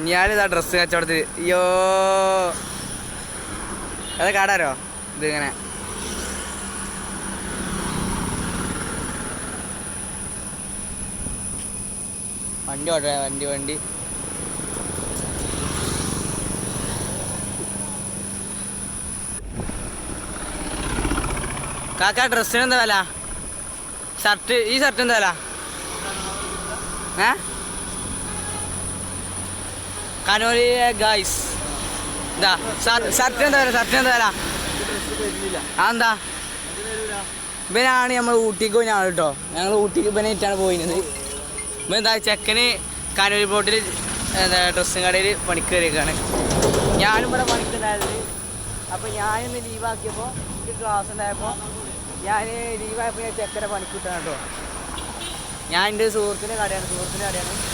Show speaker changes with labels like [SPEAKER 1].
[SPEAKER 1] ഞാനിതാ ഡ്രസ്സ് കച്ചവടത്തിൽ അയ്യോ അത് കാടാരോ ഇതിങ്ങനെ വണ്ടി ഓട വണ്ടി കാക്ക ഡ്രസ്സിന് എന്താ വില ഷർട്ട് ഈ ഷർട്ട് എന്താ വില കനോലി ഗായ്സ് എന്താ ഷർട്ട് എന്താ വില അതെന്താ ഇവനാണ് നമ്മൾ ഊട്ടിക്ക് പോയി കേട്ടോ ഞങ്ങൾ ഊട്ടിക്ക് ഇവനായിട്ടാണ് പോയിരുന്നത് ഇവൻ എന്താ ചെക്കന് കനോലി ബോട്ടിൽ എന്താ ഡ്രസ്സും കടയിൽ പണിക്ക് കയറിയേക്കാണ് ഞാനും ഇവിടെ പണിക്കുണ്ടായത് അപ്പോൾ ഞാനിന്ന് ലീവാക്കിയപ്പോൾ എനിക്ക് ക്ലാസ് ഉണ്ടായപ്പോൾ ഞാൻ ലീവായപ്പോൾ ഞാൻ ചെക്കനെ പണിക്ക് കിട്ടാണ് കേട്ടോ ഞാൻ എൻ്റെ സുഹൃത്തിൻ്റെ കടയാണ്